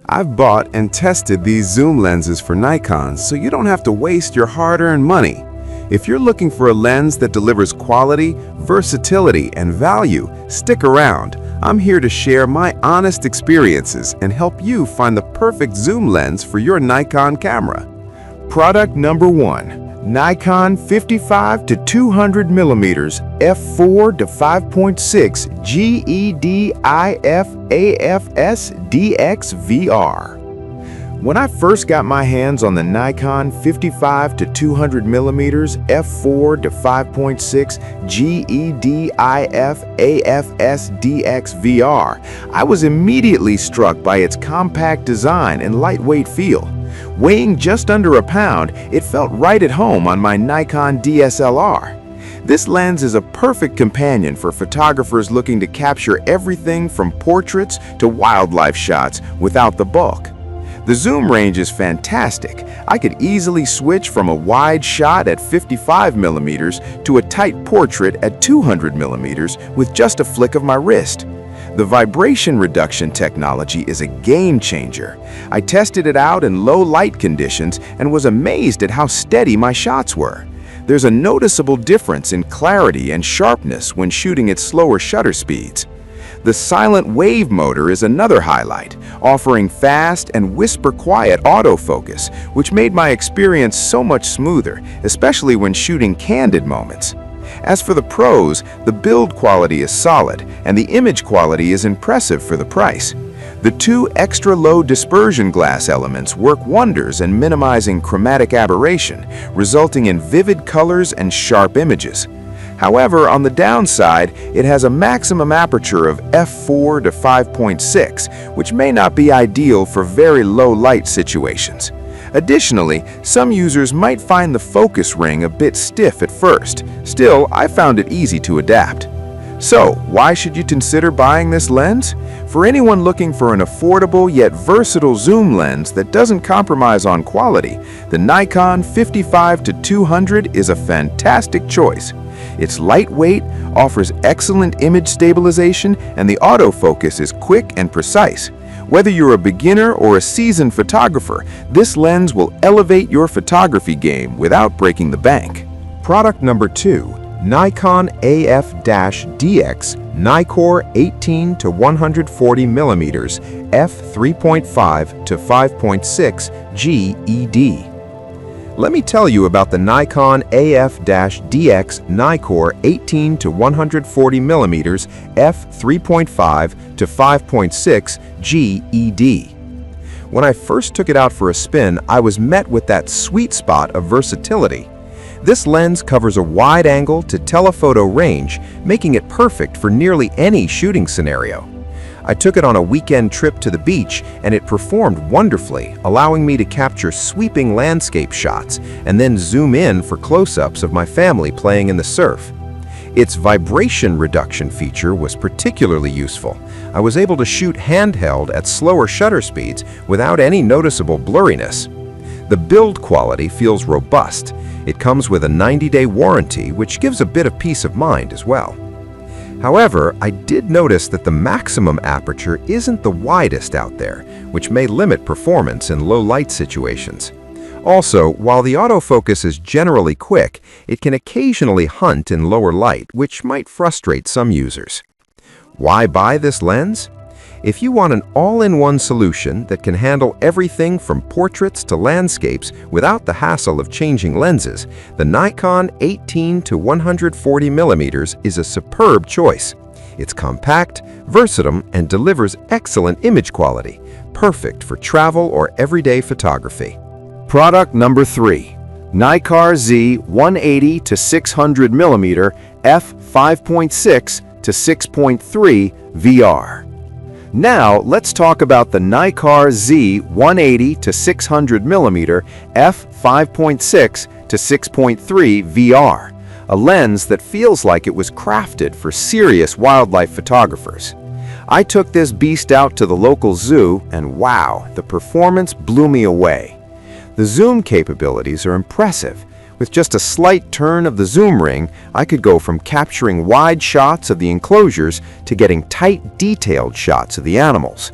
I've bought and tested these zoom lenses for Nikon, so you don't have to waste your hard-earned money. If you're looking for a lens that delivers quality, versatility, and value, stick around. I'm here to share my honest experiences and help you find the perfect zoom lens for your Nikon camera. Product number 1. Nikon 55 to 200 millimeters f4 to 5.6 GEDIF-AFS DX VR. When I first got my hands on the Nikon 55 to 200 millimeters f4 to 5.6 GEDIF-AFS DX VR, I was immediately struck by its compact design and lightweight feel. Weighing just under a pound, it felt right at home on my Nikon DSLR. This lens is a perfect companion for photographers looking to capture everything from portraits to wildlife shots without the bulk. The zoom range is fantastic. I could easily switch from a wide shot at 55 millimeters to a tight portrait at 200 millimeters with just a flick of my wrist. The vibration reduction technology is a game changer. I tested it out in low light conditions and was amazed at how steady my shots were. There's a noticeable difference in clarity and sharpness when shooting at slower shutter speeds. The silent wave motor is another highlight, offering fast and whisper-quiet autofocus, which made my experience so much smoother, especially when shooting candid moments. As for the pros, the build quality is solid, and the image quality is impressive for the price. The two extra low dispersion glass elements work wonders in minimizing chromatic aberration, resulting in vivid colors and sharp images. However, on the downside, it has a maximum aperture of f4 to 5.6, which may not be ideal for very low light situations. Additionally, some users might find the focus ring a bit stiff at first. Still, I found it easy to adapt. So, why should you consider buying this lens? For anyone looking for an affordable yet versatile zoom lens that doesn't compromise on quality, the Nikon 55 to 200 is a fantastic choice. It's lightweight, offers excellent image stabilization, and the autofocus is quick and precise. Whether you're a beginner or a seasoned photographer, this lens will elevate your photography game without breaking the bank. Product number 2. Nikon AF-DX nikkor 18 to 140 millimeters f3.5 to 5.6 GED. Let me tell you about the Nikon AF-DX nikkor 18 to 140 millimeters f3.5 to 5.6 GED. When I first took it out for a spin, I was met with that sweet spot of versatility. This lens covers a wide-angle to telephoto range, making it perfect for nearly any shooting scenario. I took it on a weekend trip to the beach, and it performed wonderfully, allowing me to capture sweeping landscape shots and then zoom in for close-ups of my family playing in the surf. Its vibration reduction feature was particularly useful. I was able to shoot handheld at slower shutter speeds without any noticeable blurriness. The build quality feels robust. It comes with a 90-day warranty, which gives a bit of peace of mind as well. However, I did notice that the maximum aperture isn't the widest out there, which may limit performance in low light situations. Also, while the autofocus is generally quick, it can occasionally hunt in lower light, which might frustrate some users. Why buy this lens? If you want an all-in-one solution that can handle everything from portraits to landscapes without the hassle of changing lenses, the Nikon 18 to 140 millimeters is a superb choice. It's compact, versatile, and delivers excellent image quality, perfect for travel or everyday photography. Product number 3. Nikon Z180 to 600 millimeter f5.6 to 6.3 VR. Now, let's talk about the Nikon Z180 to 600 millimeter f5.6 to 6.3 VR, a lens that feels like it was crafted for serious wildlife photographers. I took this beast out to the local zoo, and wow, the performance blew me away. The zoom capabilities are impressive. With just a slight turn of the zoom ring, I could go from capturing wide shots of the enclosures to getting tight, detailed shots of the animals.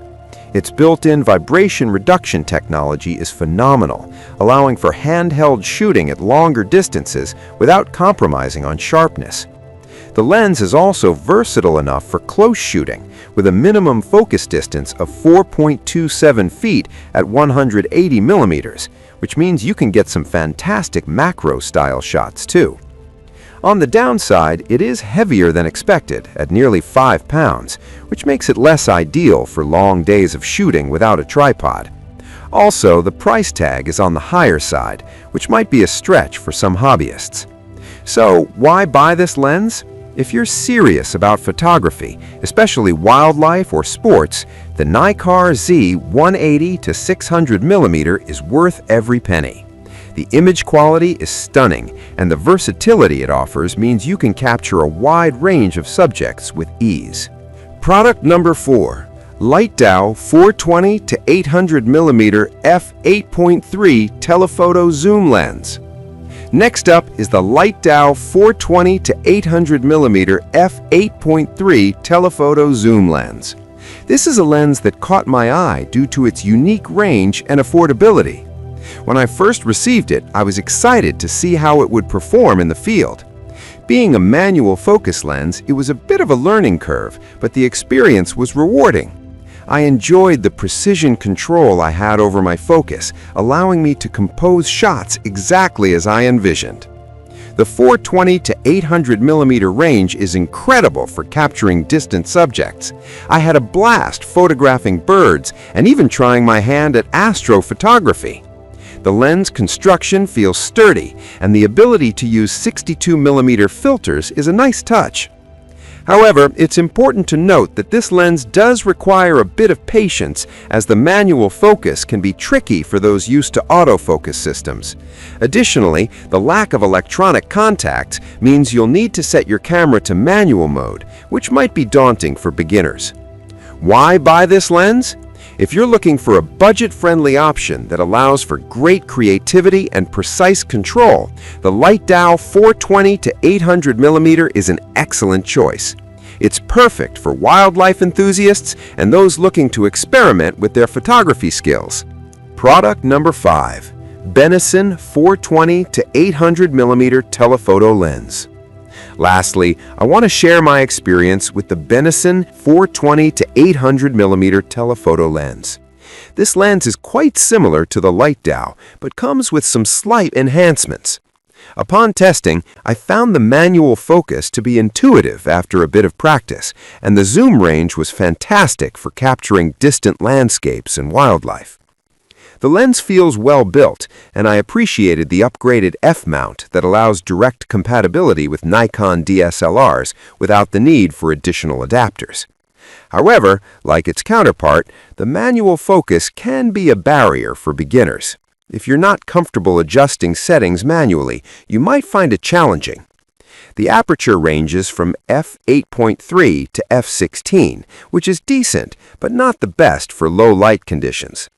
Its built-in vibration reduction technology is phenomenal, allowing for handheld shooting at longer distances without compromising on sharpness. The lens is also versatile enough for close shooting, with a minimum focus distance of 4.27 feet at 180 millimeters, which means you can get some fantastic macro-style shots too. On the downside, it is heavier than expected at nearly 5 pounds, which makes it less ideal for long days of shooting without a tripod. Also, the price tag is on the higher side, which might be a stretch for some hobbyists. So, why buy this lens? If you're serious about photography, especially wildlife or sports, the Nikkor Z180 to 600mm is worth every penny. The image quality is stunning, and the versatility it offers means you can capture a wide range of subjects with ease. Product number 4. Lightdow 420 to 800mm f8.3 telephoto zoom lens. Next up is the Lightdow 420 to 800mm f8.3 telephoto zoom lens. This is a lens that caught my eye due to its unique range and affordability. When I first received it, I was excited to see how it would perform in the field. Being a manual focus lens, it was a bit of a learning curve, but the experience was rewarding. I enjoyed the precision control I had over my focus, allowing me to compose shots exactly as I envisioned. The 420 to 800mm range is incredible for capturing distant subjects. I had a blast photographing birds and even trying my hand at astrophotography. The lens construction feels sturdy, and the ability to use 62mm filters is a nice touch. However, it's important to note that this lens does require a bit of patience, as the manual focus can be tricky for those used to autofocus systems. Additionally, the lack of electronic contacts means you'll need to set your camera to manual mode, which might be daunting for beginners. Why buy this lens? If you're looking for a budget-friendly option that allows for great creativity and precise control, the Lightdow 420 to 800mm is an excellent choice. It's perfect for wildlife enthusiasts and those looking to experiment with their photography skills. Product number 5. Benison 420 to 800mm telephoto lens. Lastly, I want to share my experience with the Benison 420 to 800mm telephoto lens. This lens is quite similar to the Lightdow, but comes with some slight enhancements. Upon testing, I found the manual focus to be intuitive after a bit of practice, and the zoom range was fantastic for capturing distant landscapes and wildlife. The lens feels well built, and I appreciated the upgraded F-mount that allows direct compatibility with Nikon DSLRs without the need for additional adapters. However, like its counterpart, the manual focus can be a barrier for beginners. If you're not comfortable adjusting settings manually, you might find it challenging. The aperture ranges from f8.3 to f16, which is decent, but not the best for low light conditions.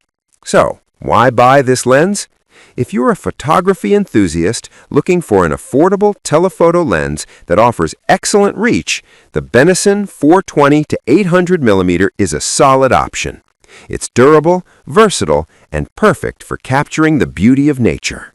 So, why buy this lens? If you're a photography enthusiast looking for an affordable telephoto lens that offers excellent reach, the Benison 420 to 800mm is a solid option. It's durable, versatile, and perfect for capturing the beauty of nature.